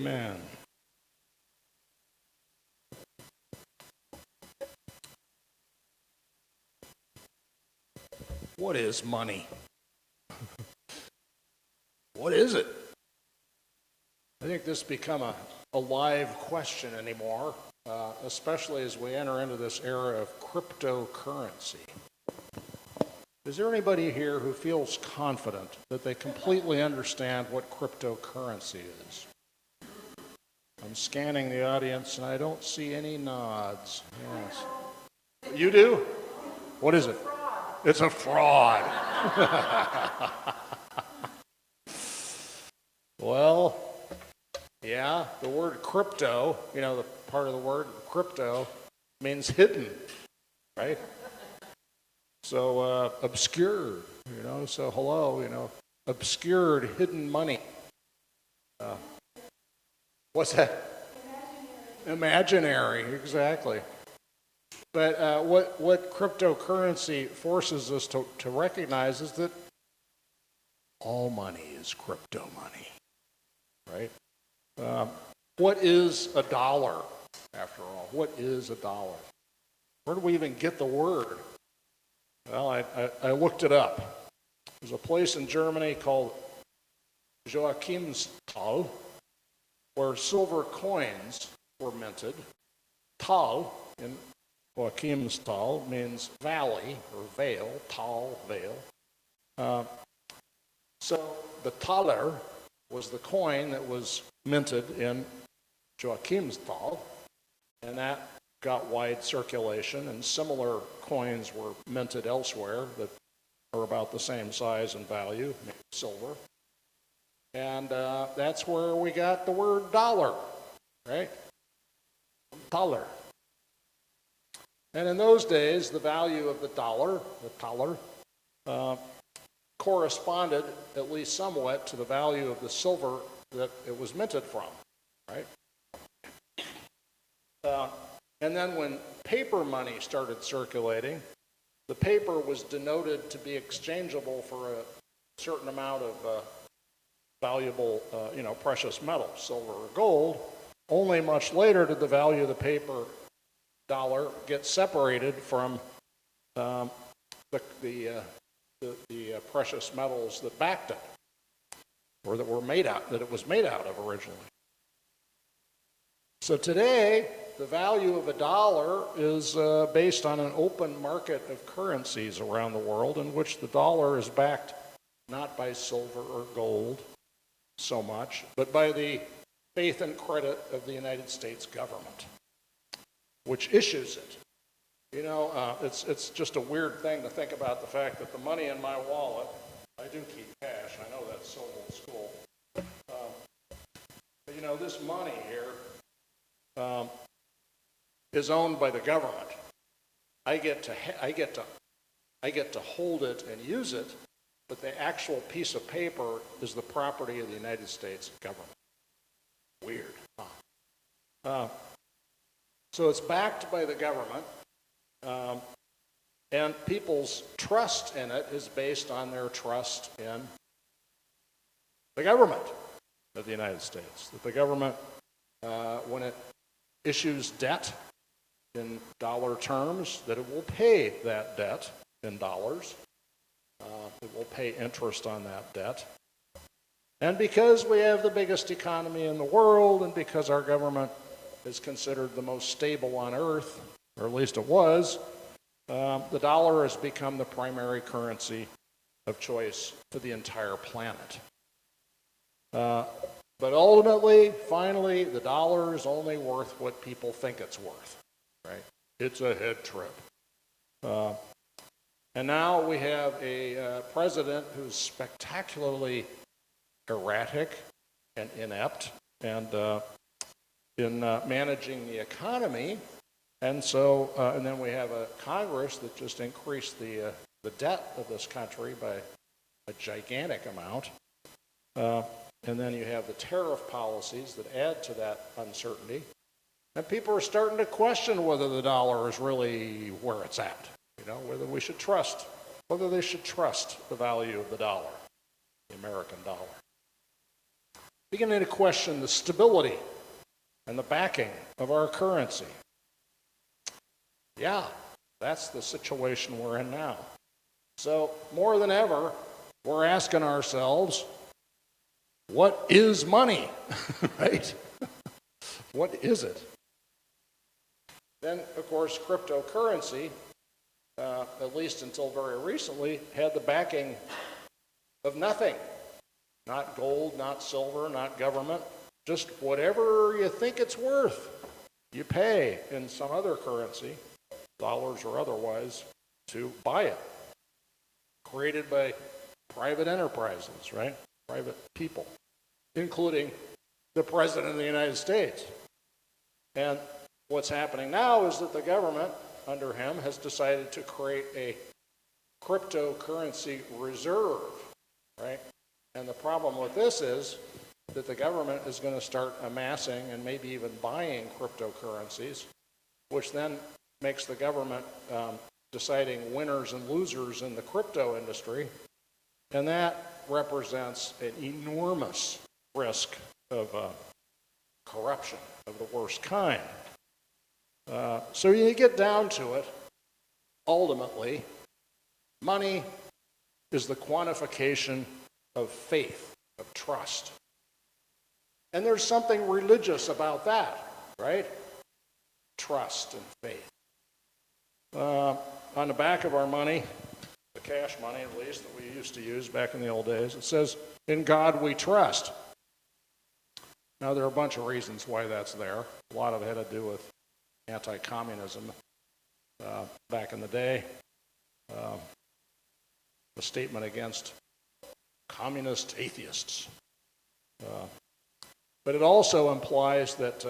Amen. What is money? What is it? I think this has become a live question anymore, especially as we enter into this era of cryptocurrency. Is there anybody here who feels confident that they completely understand what cryptocurrency is? I'm scanning the audience and I don't see any nods. Yes. You do? What is it? It's a fraud. Well, yeah, the word crypto, the part of the word crypto means hidden, right? So obscured, so hello, obscured, hidden money. What's that? Imaginary, exactly. But what cryptocurrency forces us to recognize is that all money is crypto money, right? What is a dollar, after all? What is a dollar? Where do we even get the word? Well, I looked it up. There's a place in Germany called Joachimsthal where silver coins were minted. Tal in Joachimsthal means valley or vale, Tal, vale. So the Thaler was the coin that was minted in Joachimsthal, and that got wide circulation, and similar coins were minted elsewhere that are about the same size and value, silver. And that's where we got the word dollar, right? Dollar. And in those days, the value of the dollar, corresponded at least somewhat to the value of the silver that it was minted from, right? And then when paper money started circulating, the paper was denoted to be exchangeable for a certain amount of valuable, precious metals, silver or gold. Only much later did the value of the paper dollar get separated from the precious metals that backed it, or that it was made out of originally. So today, the value of a dollar is based on an open market of currencies around the world in which the dollar is backed not by silver or gold so much, but by the faith and credit of the United States government, which issues it. It's just a weird thing to think about the fact that the money in my wallet, I do keep cash, I know that's so old school, but this money here is owned by the government. I get to hold it and use it, but the actual piece of paper is the property of the United States government. Weird, huh? So it's backed by the government, and people's trust in it is based on their trust in the government of the United States. That the government, when it issues debt in dollar terms, that it will pay that debt in dollars. It will pay interest on that debt. And because we have the biggest economy in the world, and because our government is considered the most stable on earth, or at least it was, the dollar has become the primary currency of choice for the entire planet. But ultimately, finally, the dollar is only worth what people think it's worth, right? It's a head trip. And now we have a president who's spectacularly erratic and inept and in managing the economy. And so, and then we have a Congress that just increased the debt of this country by a gigantic amount. And then you have the tariff policies that add to that uncertainty. And people are starting to question whether the dollar is really where it's at. Whether they should trust the value of the dollar, the American dollar. beginning to question the stability and the backing of our currency. Yeah, that's the situation we're in now. So more than ever, we're asking ourselves, what is money, right? What is it? Then, of course, cryptocurrency, at least until very recently, had the backing of nothing. Not gold, not silver, not government, just whatever you think it's worth. You pay in some other currency, dollars or otherwise, to buy it. Created by private enterprises, right? Private people, including the President of the United States. And what's happening now is that the government, under him, has decided to create a cryptocurrency reserve, right? And the problem with this is that the government is going to start amassing and maybe even buying cryptocurrencies, which then makes the government deciding winners and losers in the crypto industry, and that represents an enormous risk of corruption of the worst kind. So you get down to it, ultimately, money is the quantification of faith, of trust. And there's something religious about that, right? Trust and faith. On the back of our money, the cash money at least that we used to use back in the old days, it says, "In God we trust." Now there are a bunch of reasons why that's there. A lot of it had to do with anti-communism back in the day. The statement against communist atheists. But it also implies that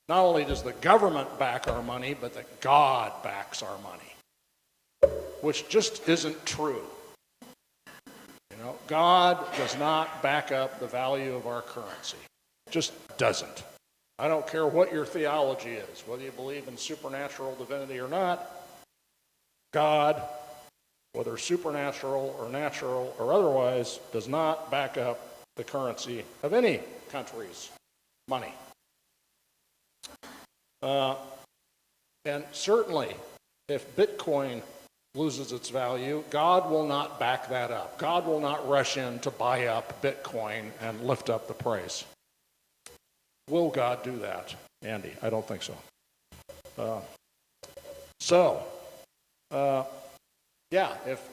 not only does the government back our money, but that God backs our money, which just isn't true. You know, God does not back up the value of our currency. Just doesn't. I don't care what your theology is, whether you believe in supernatural divinity or not, God, whether supernatural or natural or otherwise, does not back up the currency of any country's money. And certainly, if Bitcoin loses its value, God will not back that up. God will not rush in to buy up Bitcoin and lift up the price. Will God do that, Andy? I don't think so.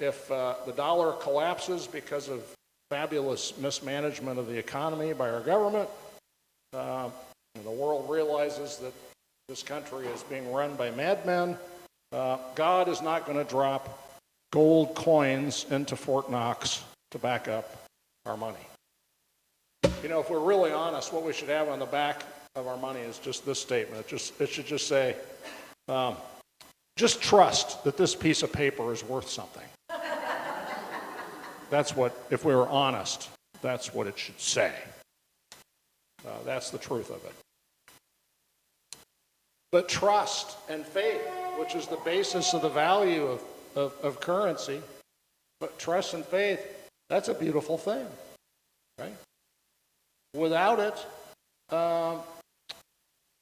If the dollar collapses because of fabulous mismanagement of the economy by our government, and the world realizes that this country is being run by madmen, God is not going to drop gold coins into Fort Knox to back up our money. You know, if we're really honest, what we should have on the back of our money is just this statement. It should just say, just trust that this piece of paper is worth something. That's what, if we were honest, that's what it should say. That's the truth of it. But trust and faith, which is the basis of the value of currency, but trust and faith, that's a beautiful thing, right? Without it, our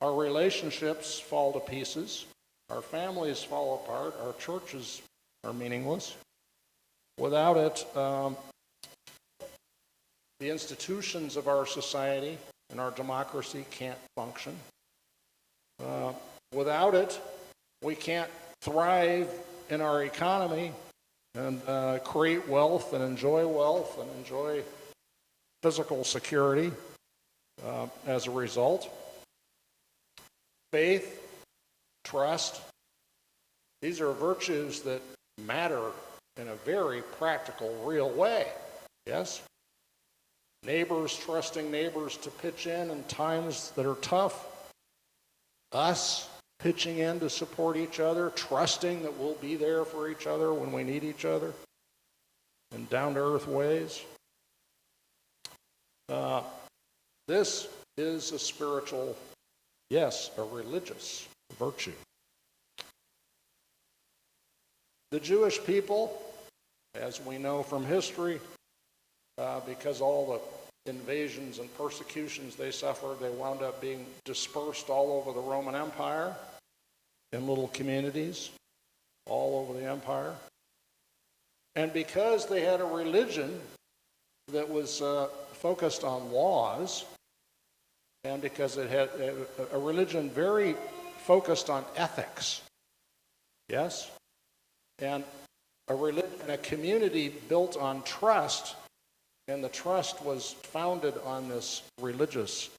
relationships fall to pieces, our families fall apart, our churches are meaningless. Without it, the institutions of our society and our democracy can't function. Without it, we can't thrive in our economy and create wealth and enjoy physical security as a result. Faith, trust, these are virtues that matter in a very practical, real way. Yes? Neighbors trusting neighbors to pitch in times that are tough. Us pitching in to support each other, trusting that we'll be there for each other when we need each other in down-to-earth ways. This is a spiritual, yes, a religious virtue. The Jewish people, as we know from history, because all invasions and persecutions they suffered, they wound up being dispersed all over the Roman Empire in little communities all over the empire. And because they had a religion that was focused on laws, and because it had a religion very focused on ethics, yes, and a community built on trust, and the trust was founded on this religious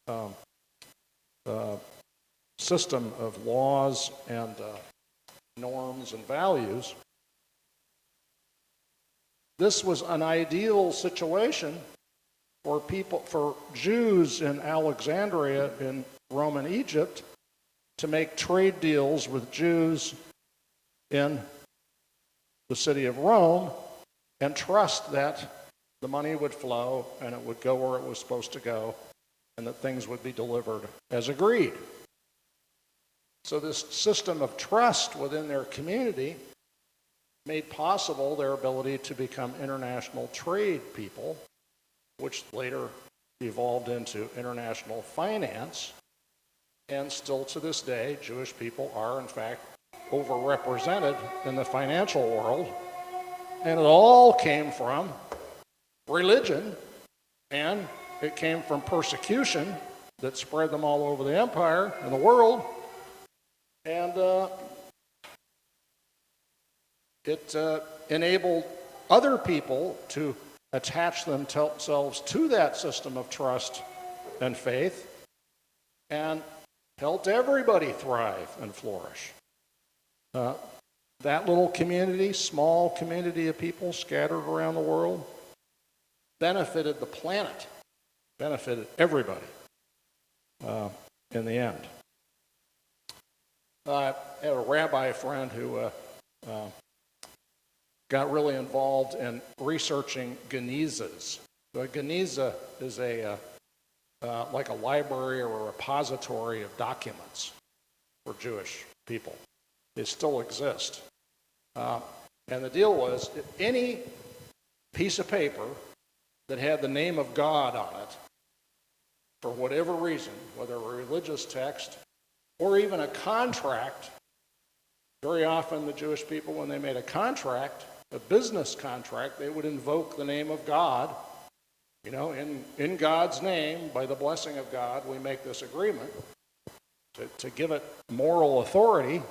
system of laws and norms and values. This was an ideal situation for Jews in Alexandria in Roman Egypt to make trade deals with Jews in the city of Rome and trust that the money would flow and it would go where it was supposed to go and that things would be delivered as agreed. So this system of trust within their community made possible their ability to become international trade people, which later evolved into international finance. And still to this day, Jewish people are, in fact, overrepresented in the financial world. And it all came from religion, and it came from persecution that spread them all over the empire and the world. And it enabled other people to attach themselves to that system of trust and faith and helped everybody thrive and flourish. That little community, small community of people scattered around the world, benefited the planet, benefited everybody in the end. I had a rabbi friend who got really involved in researching genizas. So a geniza is like a library or a repository of documents for Jewish people. They still exist. And the deal was, any piece of paper that had the name of God on it, for whatever reason, whether a religious text or even a contract, very often the Jewish people, when they made a contract, a business contract, they would invoke the name of God. You know, in God's name, by the blessing of God, we make this agreement to give it moral authority.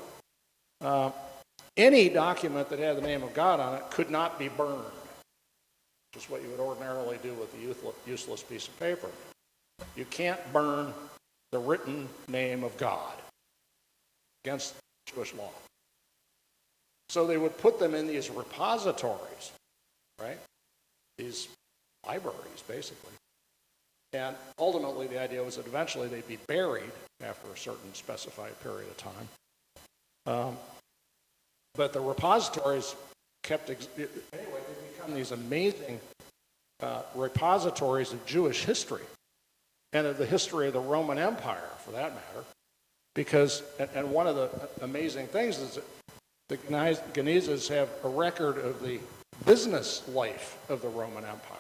Any document that had the name of God on it could not be burned, which is what you would ordinarily do with a useless piece of paper. You can't burn the written name of God against Jewish law. So they would put them in these repositories, right? These libraries, basically. And ultimately, the idea was that eventually they'd be buried after a certain specified period of time. But the repositories kept, anyway, they become these amazing repositories of Jewish history and of the history of the Roman Empire, for that matter. Because, and one of the amazing things is that the genizas have a record of the business life of the Roman Empire.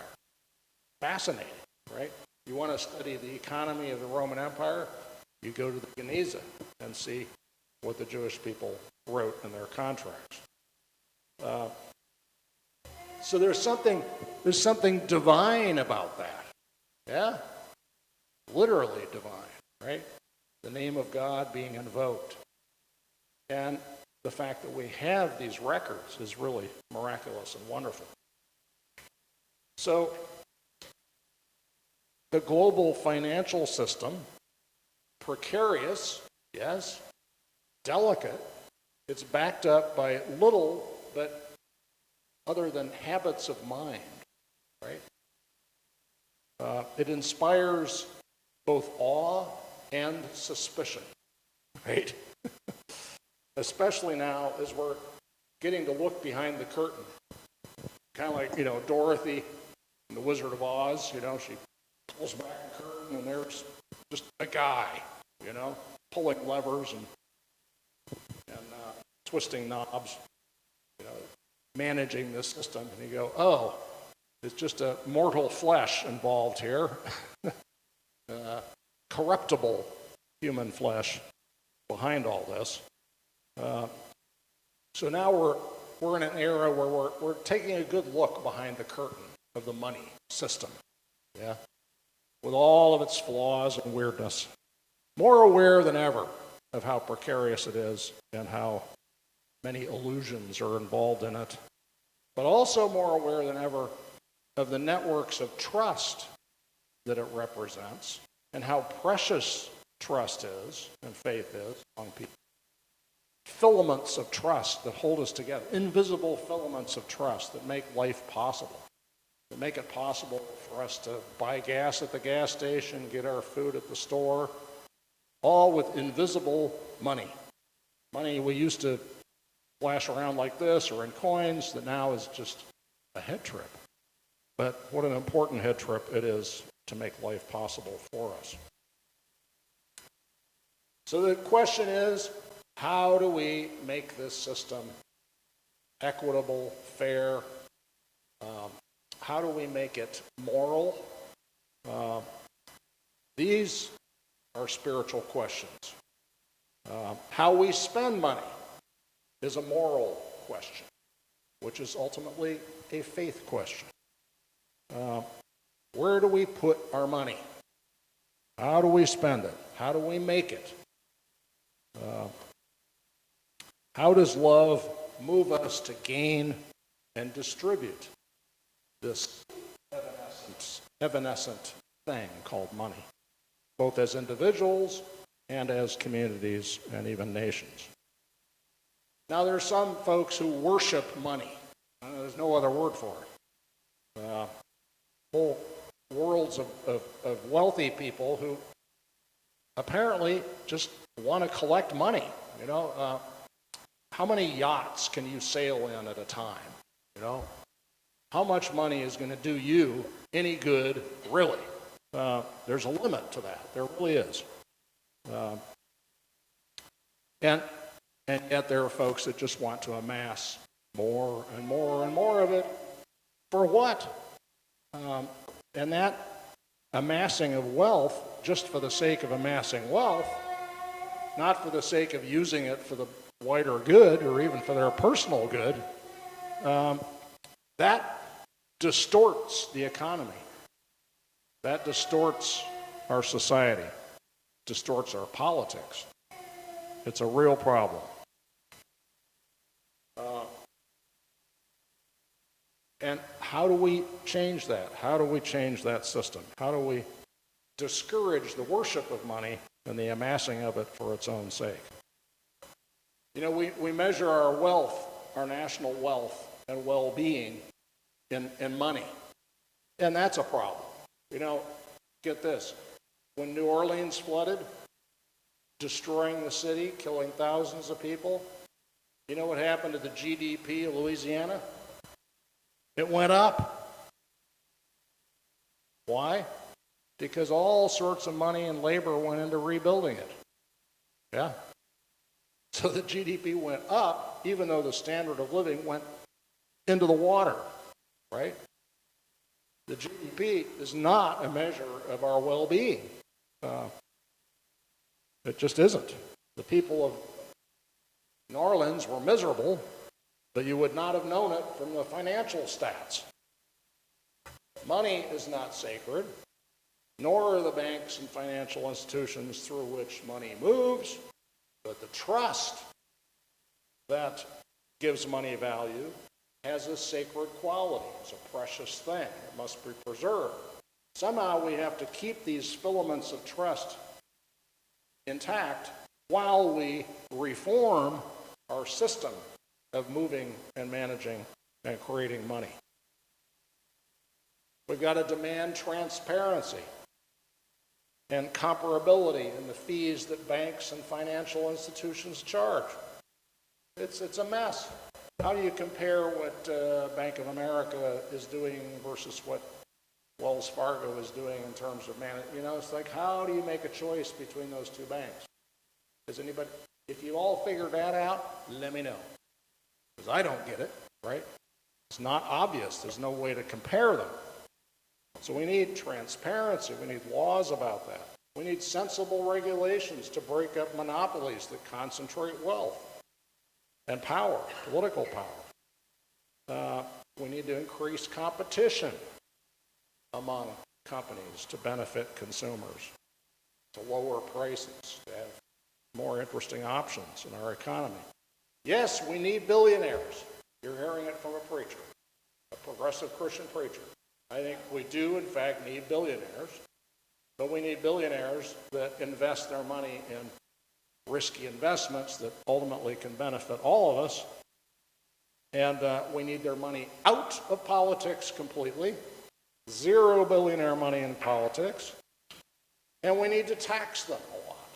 Fascinating, right? You want to study the economy of the Roman Empire, you go to the Geniza and see what the Jewish people wrote in their contracts. So there's something divine about that. Yeah? Literally divine, right? The name of God being invoked. And the fact that we have these records is really miraculous and wonderful. So, the global financial system, precarious, yes, delicate, it's backed up by little, but other than habits of mind, right? It inspires both awe and suspicion, right? Especially now as we're getting to look behind the curtain. Kind of like, Dorothy in The Wizard of Oz, she pulls back the curtain and there's just a guy, pulling levers and twisting knobs, managing the system. And you go, oh, It's just a mortal flesh involved here, corruptible human flesh behind all this. So now we're in an era where we're taking a good look behind the curtain of the money system, yeah, with all of its flaws and weirdness. More aware than ever of how precarious it is and how many illusions are involved in it, but also more aware than ever of the networks of trust that it represents and how precious trust is and faith is among people. Filaments of trust that hold us together, invisible filaments of trust that make life possible, that make it possible for us to buy gas at the gas station, get our food at the store, all with invisible money. Money we used to flash around like this or in coins that now is just a head trip. But what an important head trip it is to make life possible for us. So the question is, how do we make this system equitable, fair? How do we make it moral? These are spiritual questions. How we spend money is a moral question, which is ultimately a faith question. Where do we put our money? How do we spend it? How do we make it? How does love move us to gain and distribute this evanescent thing called money, both as individuals and as communities and even nations? Now, there are some folks who worship money. There's no other word for it. Whole worlds of wealthy people who apparently just want to collect money. You know, how many yachts can you sail in at a time? You know, how much money is going to do you any good, really? There's a limit to that. There really is. And yet there are folks that just want to amass more and more and more of it. For what? And that amassing of wealth, just for the sake of amassing wealth, not for the sake of using it for the wider good or even for their personal good, that distorts the economy. That distorts our society, distorts our politics. It's a real problem. And how do we change that? How do we change that system? How do we discourage the worship of money and the amassing of it for its own sake? You know, we measure our wealth, our national wealth and well-being in money. And that's a problem. You know, get this. When New Orleans flooded, destroying the city, killing thousands of people, you know what happened to the GDP of Louisiana? It went up. Why? Because all sorts of money and labor went into rebuilding it. Yeah. So the GDP went up, even though the standard of living went into the water, right? The GDP is not a measure of our well-being. It just isn't. The people of New Orleans were miserable, but you would not have known it from the financial stats. Money is not sacred, nor are the banks and financial institutions through which money moves, but the trust that gives money value has a sacred quality. It's a precious thing. It must be preserved. Somehow we have to keep these filaments of trust intact while we reform our system of moving and managing and creating money. We've got to demand transparency and comparability in the fees that banks and financial institutions charge. It's a mess. How do you compare what Bank of America is doing versus what Wells Fargo is doing in terms of management? You know, it's like, how do you make a choice between those two banks? Does anybody, if you all figured that out, let me know. Because I don't get it, right? It's not obvious. There's no way to compare them. So we need transparency. We need laws about that. We need sensible regulations to break up monopolies that concentrate wealth and power, political power. We need to increase competition among companies to benefit consumers, to lower prices, to have more interesting options in our economy. Yes, we need billionaires. You're hearing it from a preacher, a progressive Christian preacher. I think we do, in fact, need billionaires, but we need billionaires that invest their money in risky investments that ultimately can benefit all of us. And we need their money out of politics completely. Zero billionaire money in politics. And we need to tax them a lot,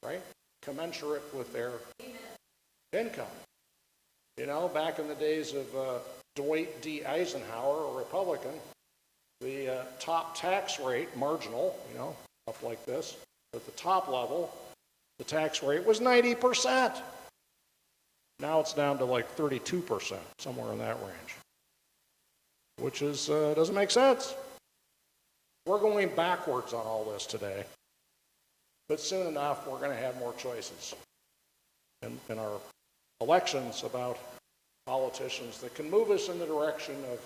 right? Commensurate with their income. You know, back in the days of Dwight D. Eisenhower, a Republican, the top tax rate, marginal, you know, stuff like this, at the top level, the tax rate was 90%. Now it's down to like 32%, somewhere in that range, which is doesn't make sense. We're going backwards on all this today, but soon enough we're going to have more choices in our elections about politicians that can move us in the direction of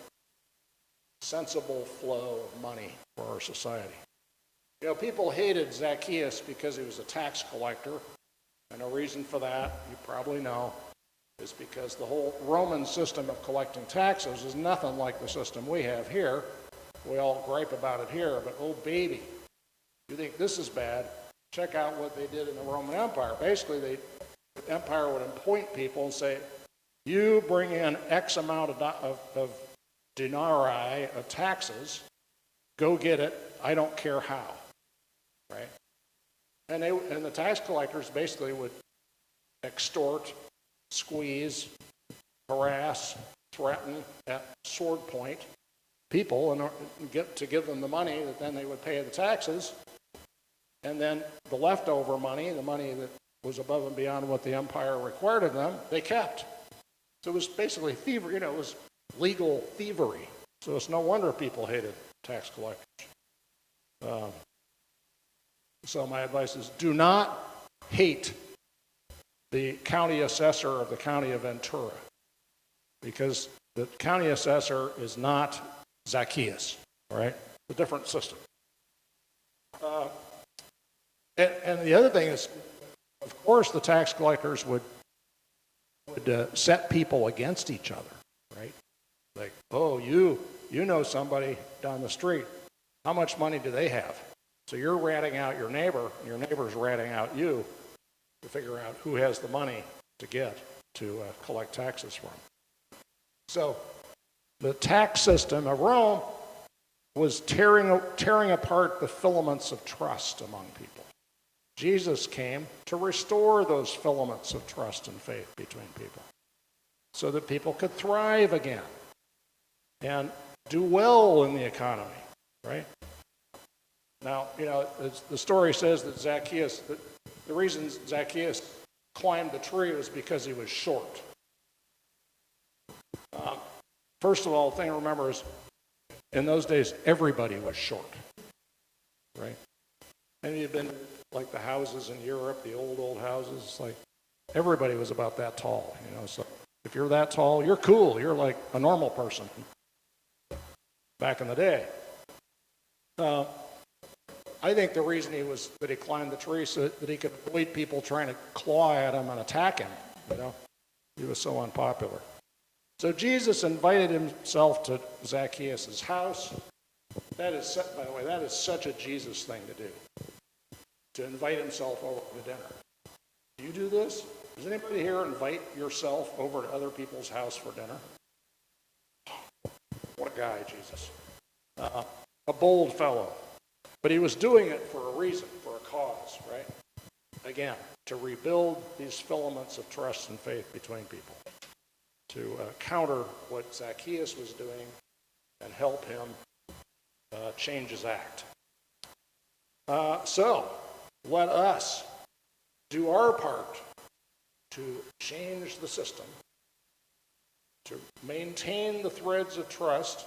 sensible flow of money for our society. You know, people hated Zacchaeus because he was a tax collector, and the reason for that, you probably know, is because the whole Roman system of collecting taxes is nothing like the system we have here. We all gripe about it here, but oh baby, you think this is bad, check out what they did in the Roman Empire. Basically, the empire would appoint people and say, you bring in X amount of denarii of taxes, go get it, I don't care how, right? And the tax collectors basically would extort, squeeze, harass, threaten at sword point people and give them the money that then they would pay the taxes, and then the leftover money, the money that was above and beyond what the empire required of them, they kept. So it was basically thievery, you know, it was legal thievery. So it's no wonder people hated tax collectors. So my advice is do not hate the county assessor of the county of Ventura, because the county assessor is not Zacchaeus, all right? It's a different system. And the other thing is, of course, the tax collectors would set people against each other, right? Like, oh, you know somebody down the street. How much money do they have? So you're ratting out your neighbor, and your neighbor's ratting out you to figure out who has the money to get to collect taxes from. So the tax system of Rome was tearing apart the filaments of trust among people. Jesus came to restore those filaments of trust and faith between people so that people could thrive again and do well in the economy, right? Now, you know, the story says that the reason Zacchaeus climbed the tree was because he was short. First of all, the thing to remember is, in those days, everybody was short, right? And you've been like the houses in Europe, the old houses, like everybody was about that tall, you know. So if you're that tall, you're cool. You're like a normal person back in the day. I think the reason that he climbed the tree so that he could avoid people trying to claw at him and attack him, you know. He was so unpopular. So Jesus invited himself to Zacchaeus' house. By the way, that is such a Jesus thing to do, to invite himself over to dinner. Do you do this? Does anybody here invite yourself over to other people's house for dinner? What a guy, Jesus. A bold fellow. But he was doing it for a reason, for a cause, right? Again, to rebuild these filaments of trust and faith between people, to counter what Zacchaeus was doing and help him change his act. So, let us do our part to change the system to maintain the threads of trust,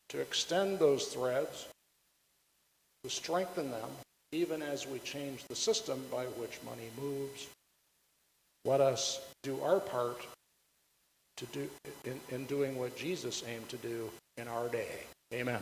to extend those threads, to strengthen them, even as we change the system by which money moves. Let us do our part to do in doing what Jesus aimed to do in our day. Amen.